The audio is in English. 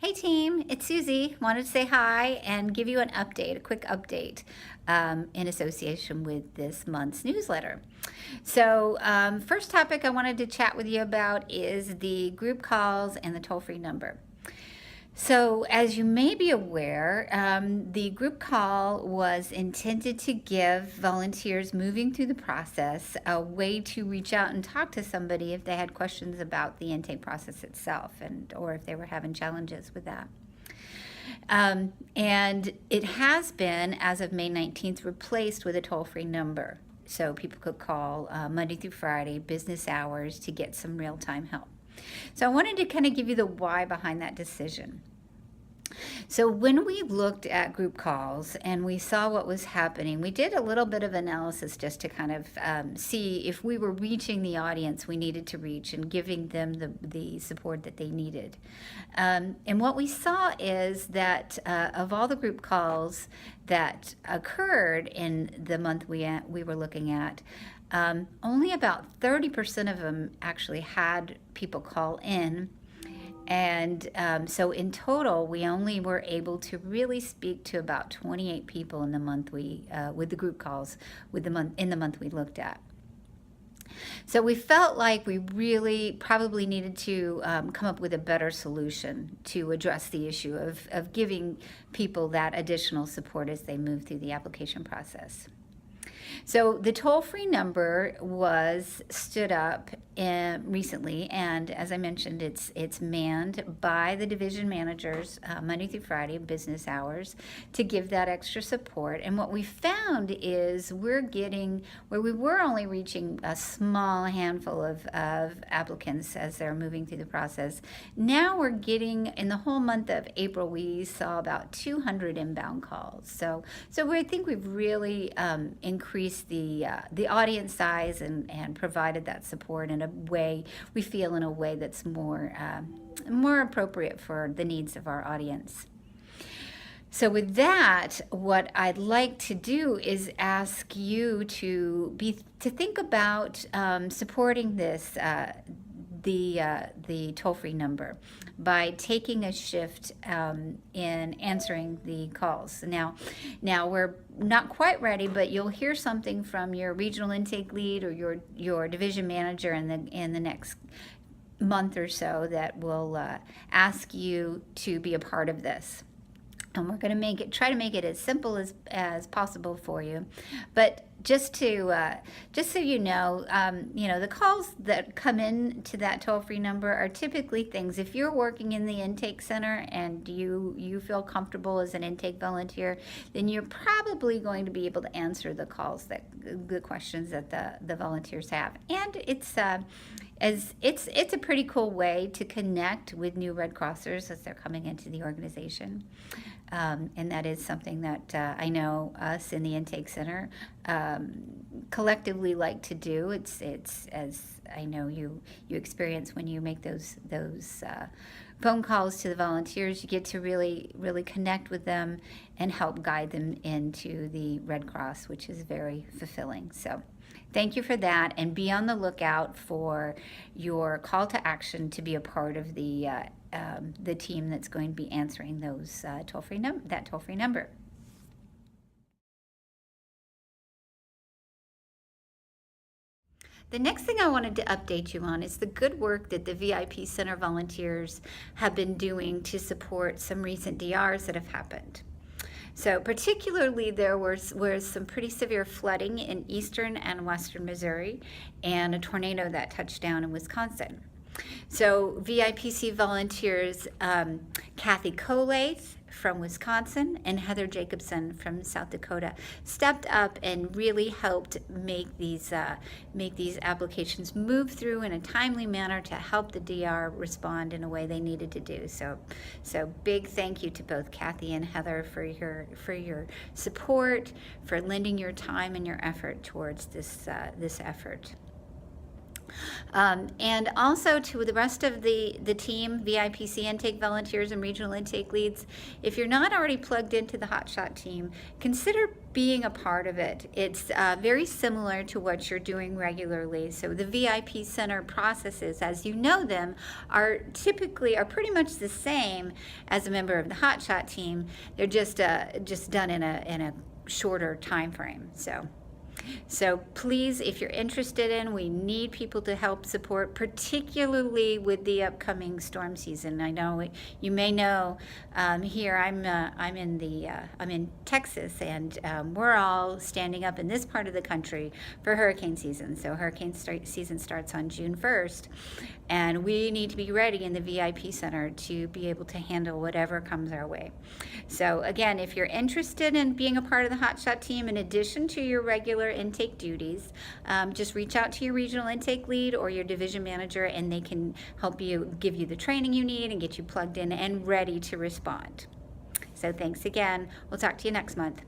Hey team, it's Susie. Wanted to say hi and give you an update, a quick update in association with this month's newsletter. So, first topic I wanted to chat with you about is the group calls and the toll-free number. So, as you may be aware, the group call was intended to give volunteers moving through the process a way to reach out and talk to somebody if they had questions about the intake process itself, or if they were having challenges with that. And it has been, as of May 19th, replaced with a toll-free number. So people could call Monday through Friday, business hours, to get some real-time help. So I wanted to kind of give you the why behind that decision. So when we looked at group calls and we saw what was happening, we did a little bit of analysis just to kind of see if we were reaching the audience we needed to reach and giving them the support that they needed. And what we saw is that of all the group calls that occurred in the month we were looking at, only about 30% of them actually had people call in. And so in total, we only were able to really speak to about 28 people in the month with the group calls in the month we looked at. So we felt like we really probably needed to come up with a better solution to address the issue of giving people that additional support as they move through the application process. So the toll-free number was stood up recently, and as I mentioned, it's manned by the division managers Monday through Friday, business hours, to give that extra support. And what we found is we're getting, where we were only reaching a small handful of applicants as they're moving through the process, now we're getting, in the whole month of April, we saw about 200 inbound calls. So I think we've really increased the audience size and provided that support in a way, we feel in a way that's more appropriate for the needs of our audience. So with that, what I'd like to do is ask you to think about supporting this the toll-free number by taking a shift in answering the calls. Now we're not quite ready, but you'll hear something from your regional intake lead or your division manager in the next month or so that will ask you to be a part of this. And we're going to try to make it as simple as possible for you. But just so you know, the calls that come in to that toll-free number are typically things. If you're working in the intake center and you feel comfortable as an intake volunteer, then you're probably going to be able to answer the questions that the volunteers have. And it's a pretty cool way to connect with new Red Crossers as they're coming into the organization. And that is something that I know us in the intake center collectively like to do. It's as I know you experience when you make those phone calls to the volunteers. You get to really connect with them and help guide them into the Red Cross, which is very fulfilling. So thank you for that, and be on the lookout for your call to action to be a part of the team that's going to be answering those toll-free number. The next thing I wanted to update you on is the good work that the VIP Center volunteers have been doing to support some recent DRs that have happened. So particularly there was some pretty severe flooding in eastern and western Missouri and a tornado that touched down in Wisconsin. So VIPC volunteers Kathy Colath from Wisconsin and Heather Jacobson from South Dakota stepped up and really helped make these applications move through in a timely manner to help the DR respond in a way they needed to do. So big thank you to both Kathy and Heather for your support, for lending your time and your effort towards this effort. And also to the rest of the team, VIPC intake volunteers and regional intake leads, if you're not already plugged into the Hotshot team, consider being a part of it. It's very similar to what you're doing regularly. So the VIP center processes, as you know them, are pretty much the same as a member of the Hotshot team. They're just done in a shorter time frame. So please, if you're interested in, we need people to help support, particularly with the upcoming storm season. I know you may know here I'm in Texas, and we're all standing up in this part of the country for hurricane season. So hurricane season starts on June 1st, and we need to be ready in the VIP center to be able to handle whatever comes our way. So again, if you're interested in being a part of the Hotshot team, in addition to your regular intake duties, just reach out to your regional intake lead or your division manager, and they can help you, give you the training you need, and get you plugged in and ready to respond. So thanks again. We'll talk to you next month.